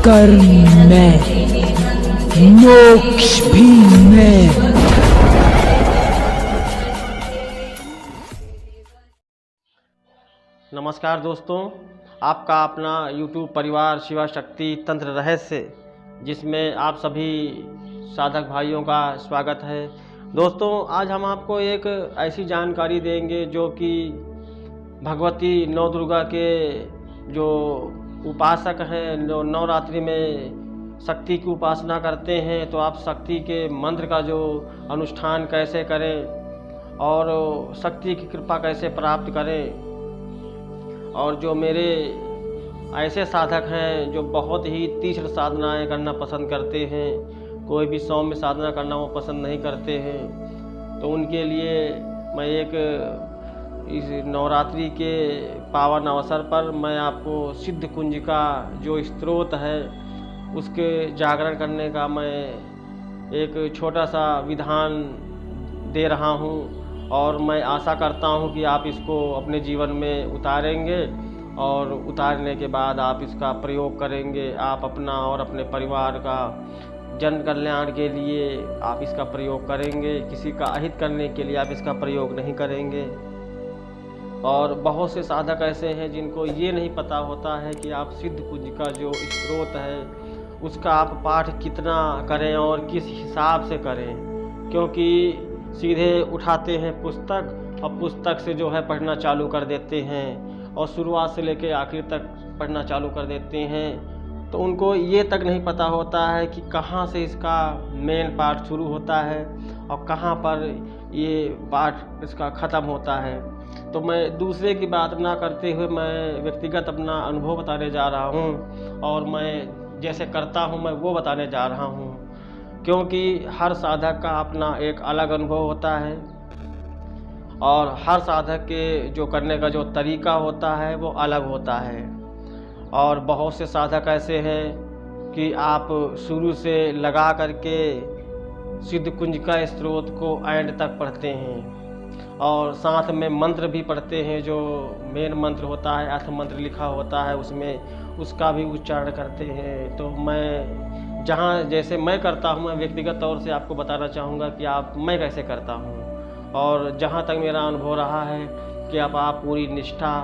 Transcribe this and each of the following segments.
कर्म में, मोक्ष भी में। नमस्कार दोस्तों, आपका अपना YouTube परिवार शिवा शक्ति तंत्र रहस्य, जिसमें आप सभी साधक भाइयों का स्वागत है। दोस्तों, आज हम आपको एक ऐसी जानकारी देंगे जो कि भगवती नौ दुर्गा के जो उपासक हैं, जो नवरात्रि में शक्ति की उपासना करते हैं, तो आप शक्ति के मंत्र का जो अनुष्ठान कैसे करें और शक्ति की कृपा कैसे प्राप्त करें। और जो मेरे ऐसे साधक हैं जो बहुत ही तीक्ष्ण साधनाएं करना पसंद करते हैं, कोई भी सौम्य साधना करना वो पसंद नहीं करते हैं, तो उनके लिए मैं एक इस नवरात्रि के पावन अवसर पर मैं आपको सिद्ध कुंज का जो स्रोत है उसके जागरण करने का मैं एक छोटा सा विधान दे रहा हूँ। और मैं आशा करता हूँ कि आप इसको अपने जीवन में उतारेंगे और उतारने के बाद आप इसका प्रयोग करेंगे। आप अपना और अपने परिवार का जन कल्याण के लिए आप इसका प्रयोग करेंगे, किसी का अहित करने के लिए आप इसका प्रयोग नहीं करेंगे। और बहुत से साधक ऐसे हैं जिनको ये नहीं पता होता है कि आप सिद्ध कुंज का जो स्रोत है उसका आप पाठ कितना करें और किस हिसाब से करें, क्योंकि सीधे उठाते हैं पुस्तक और पुस्तक से जो है पढ़ना चालू कर देते हैं और शुरुआत से लेकर आखिर तक पढ़ना चालू कर देते हैं, तो उनको ये तक नहीं पता होता है कि कहाँ से इसका मेन पार्ट शुरू होता है और कहाँ पर ये पार्ट इसका ख़त्म होता है। तो मैं दूसरे की बात ना करते हुए मैं व्यक्तिगत अपना अनुभव बताने जा रहा हूँ और मैं जैसे करता हूँ मैं वो बताने जा रहा हूँ, क्योंकि हर साधक का अपना एक अलग अनुभव होता है और हर साधक के जो करने का जो तरीका होता है वो अलग होता है। और बहुत से साधक ऐसे हैं कि आप शुरू से लगा करके सिद्ध कुंज का स्रोत को एंड तक पढ़ते हैं और साथ में मंत्र भी पढ़ते हैं, जो मेन मंत्र होता है, अर्थ मंत्र लिखा होता है उसमें, उसका भी उच्चारण करते हैं। तो मैं जहाँ जैसे मैं करता हूँ, मैं व्यक्तिगत तौर से आपको बताना चाहूँगा कि मैं कैसे करता हूँ। और जहाँ तक मेरा अनुभव रहा है कि आप पूरी निष्ठा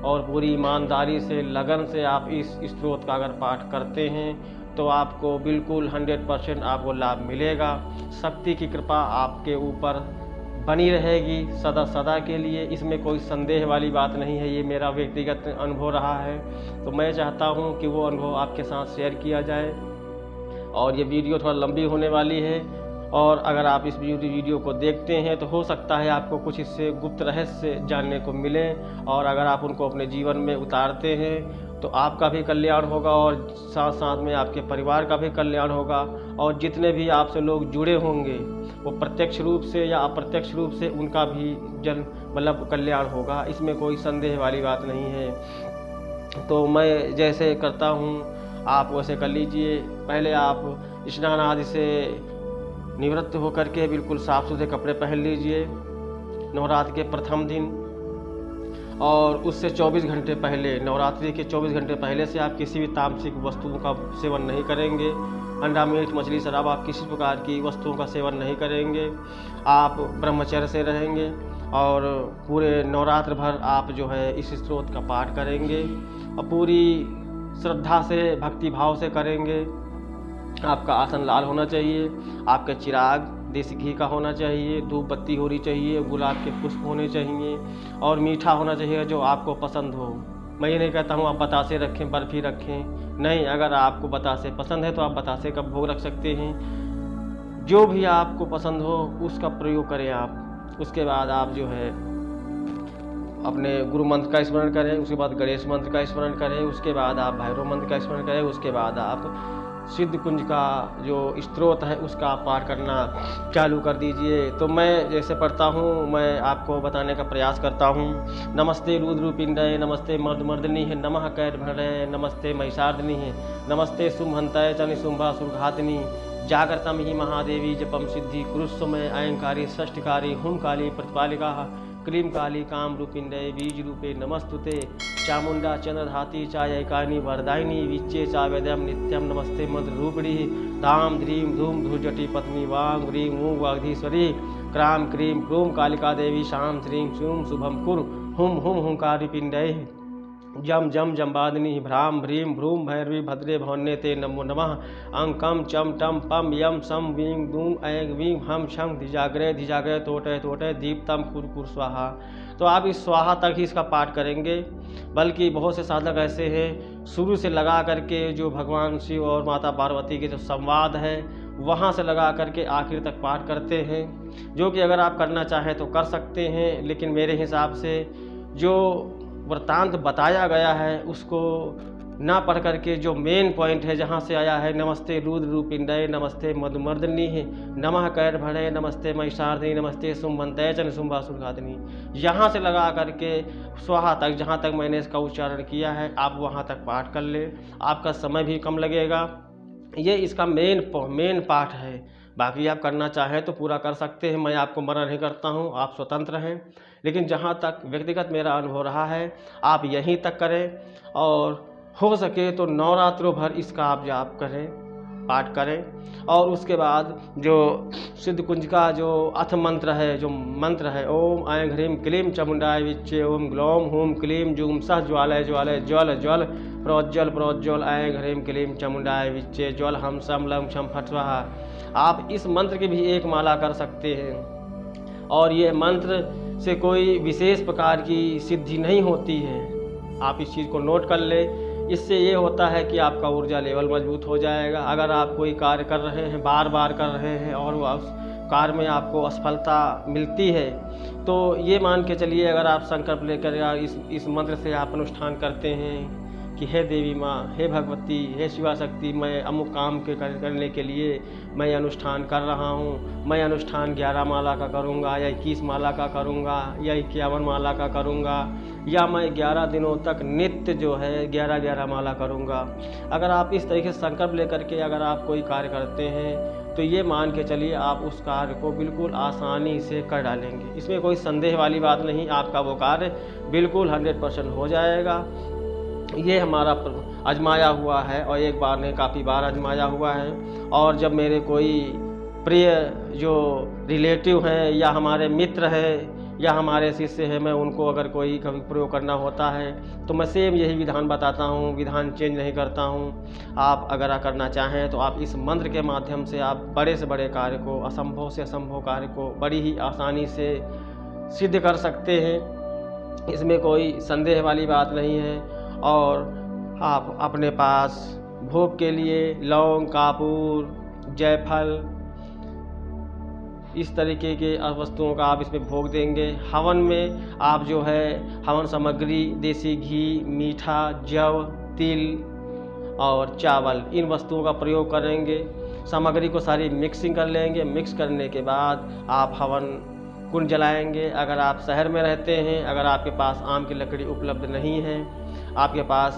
और पूरी ईमानदारी से, लगन से आप इस स्रोत का अगर पाठ करते हैं तो आपको बिल्कुल 100% आपको लाभ मिलेगा। शक्ति की कृपा आपके ऊपर बनी रहेगी सदा सदा के लिए, इसमें कोई संदेह वाली बात नहीं है। ये मेरा व्यक्तिगत अनुभव रहा है, तो मैं चाहता हूँ कि वो अनुभव आपके साथ शेयर किया जाए। और ये वीडियो थोड़ा लंबी होने वाली है और अगर आप इस वीडियो को देखते हैं तो हो सकता है आपको कुछ इससे गुप्त रहस्य जानने को मिले, और अगर आप उनको अपने जीवन में उतारते हैं तो आपका भी कल्याण होगा और साथ साथ में आपके परिवार का भी कल्याण होगा। और जितने भी आपसे लोग जुड़े होंगे वो प्रत्यक्ष रूप से या अप्रत्यक्ष रूप से उनका भी मतलब कल्याण होगा, इसमें कोई संदेह वाली बात नहीं है। तो मैं जैसे करता हूँ आप वैसे कर लीजिए। पहले आप स्नान आदि से निवृत्त होकर के बिल्कुल साफ़ सुथरे कपड़े पहन लीजिए नवरात्रि के प्रथम दिन, और उससे 24 घंटे पहले, नवरात्रि के 24 घंटे पहले से आप किसी भी तामसिक वस्तुओं का सेवन नहीं करेंगे। अंडा, मीट, मछली, शराब, आप किसी प्रकार की वस्तुओं का सेवन नहीं करेंगे। आप ब्रह्मचर्य से रहेंगे और पूरे नवरात्र भर आप जो है इस स्रोत का पाठ करेंगे और पूरी श्रद्धा से, भक्ति भाव से करेंगे। आपका आसन लाल होना चाहिए, आपके चिराग देसी घी का होना चाहिए, धूप बत्ती होनी चाहिए, गुलाब के पुष्प होने चाहिए और मीठा होना चाहिए जो आपको पसंद हो। मैं ये नहीं कहता हूँ आप बतासे रखें, बर्फ़ी रखें, नहीं। अगर आपको बतासे पसंद है तो आप बतासे का भोग रख सकते हैं। जो भी आपको पसंद हो उसका प्रयोग करें आप। उसके बाद आप जो है अपने गुरु मंत्र का स्मरण करें, उसके बाद गणेश मंत्र का स्मरण करें, उसके बाद आप भैरव मंत्र का स्मरण करें, उसके बाद आप सिद्ध कुंज का जो स्रोत है उसका पाठ करना चालू कर दीजिए। तो मैं जैसे पढ़ता हूँ मैं आपको बताने का प्रयास करता हूँ। नमस्ते रुद्रपिंडय, नमस्ते मर्दमर्दिनी है, नमः कैटभय, नमस्ते महिषार्दिनी है, नमस्ते शुंभंतय च निशुंभासुरघातिनी, जागृतम ही महादेवी जपम सिद्धि कुरुस्वमय अयंकारी षष्ठकारी हुंकाली प्रतिपालिका क्लीं काली काम रूपिण्डे बीज रूपे नमस्तुते चामुंडा चंद्रधाती चायकानी वरदायिनी विच्चे चावेदम नित्यम नमस्ते मंत्र रूपिणी धाम ध्रीं धूम धूर्जटी पत्नी वांग ह्रीं ऊं वागधीश्वरी क्रां क्रीं क्रूं कालिका देवी शां श्रीं श्रूं शुभम कुरु हुम हुम हुंकारिपिण्डे जम जम जम्बादिनी भ्राम भ्रीं भ्रूं भैरवी भद्रे भवन्ये ते नमो नमः अंकम चम टम पम यम सम वीं दूं ऐं वीं हम शं धिजाग्रे तोटे तोटे दीप्तम कुर स्वाहा। तो आप इस स्वाहा तक ही इसका पाठ करेंगे, बल्कि बहुत से साधक ऐसे हैं शुरू से लगा करके जो भगवान शिव और माता पार्वती के जो संवाद है वहाँ से लगा करके आखिर तक पाठ करते हैं, जो कि अगर आप करना चाहें तो कर सकते हैं। लेकिन मेरे हिसाब से जो वृत्तांत बताया गया है उसको ना पढ़ करके जो मेन पॉइंट है जहाँ से आया है नमस्ते रुद्र रूपिण्डे नमस्ते मधुमर्दिनी नमः कैर्भणे नमस्ते महिषार्दिनी नमस्ते सुमंतये च निशुम्भासुरघातिनी, यहाँ से लगा करके स्वाहा तक जहाँ तक मैंने इसका उच्चारण किया है आप वहाँ तक पाठ कर ले, आपका समय भी कम लगेगा। ये इसका मेन पाठ है। बाकी आप करना चाहें तो पूरा कर सकते हैं, मैं आपको मना नहीं करता हूँ, आप स्वतंत्र हैं। लेकिन जहाँ तक व्यक्तिगत मेरा अनुभव रहा है आप यहीं तक करें और हो सके तो नवरात्रों भर इसका आप जाप करें, पाठ करें। और उसके बाद जो सिद्ध कुंज का जो अथ मंत्र है, जो मंत्र है ओम ऐं ह्रीं क्लीं चामुंडाय विच्चे ओम ग्लौम हूं क्लीं जूं सः ज्वालय ज्वालय ज्वल ज्वल प्रोज्ज्वल प्रोज्ज्वल ऐं ह्रीं क्लीं चामुंडाय विच्चे ज्वल हम सम लम क्षम फट स्वाहा। आप इस मंत्र की भी एक माला कर सकते हैं और ये मंत्र से कोई विशेष प्रकार की सिद्धि नहीं होती है, आप इस चीज़ को नोट कर ले। इससे ये होता है कि आपका ऊर्जा लेवल मजबूत हो जाएगा। अगर आप कोई कार्य कर रहे हैं, बार बार कर रहे हैं और उस कार्य में आपको असफलता मिलती है तो ये मान के चलिए, अगर आप संकल्प लेकर या इस मंत्र से आप अनुष्ठान करते हैं कि हे देवी माँ, हे भगवती, हे शिवा शक्ति, मैं अमुक काम के करने के लिए मैं अनुष्ठान कर रहा हूँ, मैं अनुष्ठान 11 माला का करूँगा या 21 माला का करूँगा या 51 माला का करूँगा या मैं 11 दिनों तक नित्य जो है 11 माला करूँगा। अगर आप इस तरीके से संकल्प लेकर के अगर आप कोई कार्य करते हैं तो ये मान के चलिए आप उस कार्य को बिल्कुल आसानी से कर डालेंगे। इसमें कोई संदेह वाली बात नहीं, आपका वो कार्य बिल्कुल 100% हो जाएगा। ये हमारा आजमाया हुआ है और एक बार नहीं काफ़ी बार आजमाया हुआ है। और जब मेरे कोई प्रिय जो रिलेटिव हैं या हमारे मित्र हैं या हमारे शिष्य हैं, मैं उनको अगर कोई कभी प्रयोग करना होता है तो मैं सेम यही विधान बताता हूँ, विधान चेंज नहीं करता हूँ। आप अगर करना चाहें तो आप इस मंत्र के माध्यम से आप बड़े से बड़े कार्य को, असंभव से असंभव कार्य को बड़ी ही आसानी से सिद्ध कर सकते हैं। इसमें कोई संदेह वाली बात नहीं है। और आप अपने पास भोग के लिए लौंग, कापूर, जायफल, इस तरीके के वस्तुओं का आप इसमें भोग देंगे। हवन में आप जो है हवन सामग्री देसी घी, मीठा, जव, तिल और चावल, इन वस्तुओं का प्रयोग करेंगे। सामग्री को सारी मिक्सिंग कर लेंगे। मिक्स करने के बाद आप हवन कुंड जलाएंगे। अगर आप शहर में रहते हैं, अगर आपके पास आम की लकड़ी उपलब्ध नहीं है, आपके पास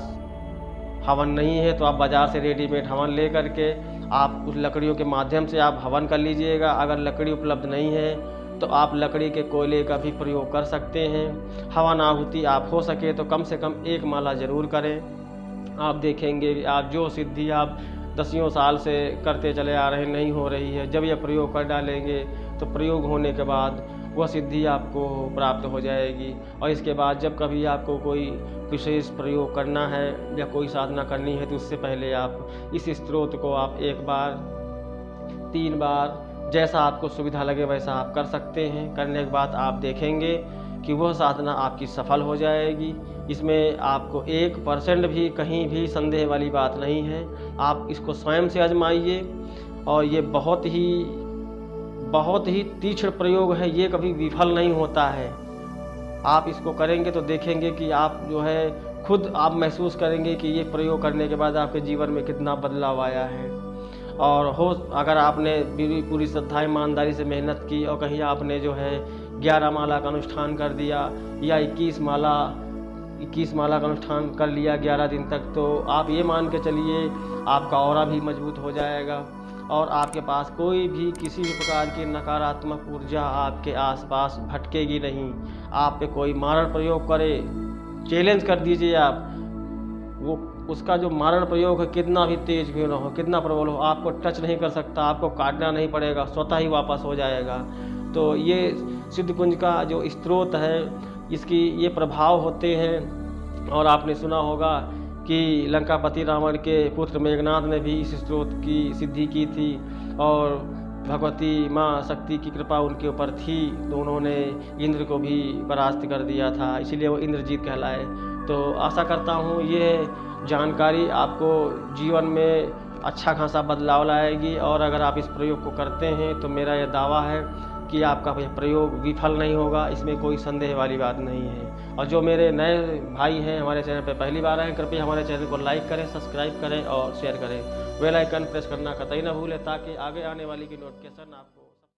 हवन नहीं है, तो आप बाज़ार से रेडीमेड हवन ले करके आप उस लकड़ियों के माध्यम से आप हवन कर लीजिएगा। अगर लकड़ी उपलब्ध नहीं है तो आप लकड़ी के कोयले का भी प्रयोग कर सकते हैं। हवन आहुति आप हो सके तो कम से कम 1 माला ज़रूर करें। आप देखेंगे आप जो सिद्धि आप दसियों साल से करते चले आ रहे नहीं हो रही है, जब यह प्रयोग कर डालेंगे तो प्रयोग होने के बाद वह सिद्धि आपको प्राप्त हो जाएगी। और इसके बाद जब कभी आपको कोई विशेष प्रयोग करना है या कोई साधना करनी है तो उससे पहले आप इस स्त्रोत को आप 1 बार, 3 बार, जैसा आपको सुविधा लगे वैसा आप कर सकते हैं। करने के बाद आप देखेंगे कि वह साधना आपकी सफल हो जाएगी। इसमें आपको 1% भी कहीं भी संदेह वाली बात नहीं है। आप इसको स्वयं से आजमाइए और ये बहुत ही तीक्ष्ण प्रयोग है, ये कभी विफल नहीं होता है। आप इसको करेंगे तो देखेंगे कि आप जो है खुद आप महसूस करेंगे कि ये प्रयोग करने के बाद आपके जीवन में कितना बदलाव आया है। और अगर आपने पूरी श्रद्धा ईमानदारी से मेहनत की और कहीं आपने जो है 11 माला का अनुष्ठान कर दिया या 21 माला का अनुष्ठान कर लिया 11 दिन तक, तो आप ये मान के चलिए आपका औरा भी मजबूत हो जाएगा। और आपके पास कोई भी किसी भी प्रकार की नकारात्मक ऊर्जा आपके आसपास भटकेगी नहीं। आप पे कोई मारण प्रयोग करे, चैलेंज कर दीजिए आप, वो उसका जो मारण प्रयोग है कितना भी तेज क्यों ना हो, कितना प्रबल हो, आपको टच नहीं कर सकता, आपको काटना नहीं पड़ेगा, स्वतः ही वापस हो जाएगा। तो ये सिद्ध कुंज का जो स्रोत है, इसकी ये प्रभाव होते हैं। और आपने सुना होगा कि लंकापति रावण के पुत्र मेघनाद ने भी इस स्रोत की सिद्धि की थी और भगवती माँ शक्ति की कृपा उनके ऊपर थी, तो उन्होंने इंद्र को भी परास्त कर दिया था, इसीलिए वो इंद्रजीत कहलाए। तो आशा करता हूँ ये जानकारी आपको जीवन में अच्छा खासा बदलाव लाएगी, और अगर आप इस प्रयोग को करते हैं तो मेरा यह दावा है कि आपका यह प्रयोग विफल नहीं होगा, इसमें कोई संदेह वाली बात नहीं है। और जो मेरे नए भाई हैं हमारे चैनल पर पहली बार आए हैं, कृपया हमारे चैनल को लाइक करें, सब्सक्राइब करें और शेयर करें। बेल आइकन प्रेस करना कतई ना भूलें ताकि आगे आने वाली की नोटिफिकेशन आपको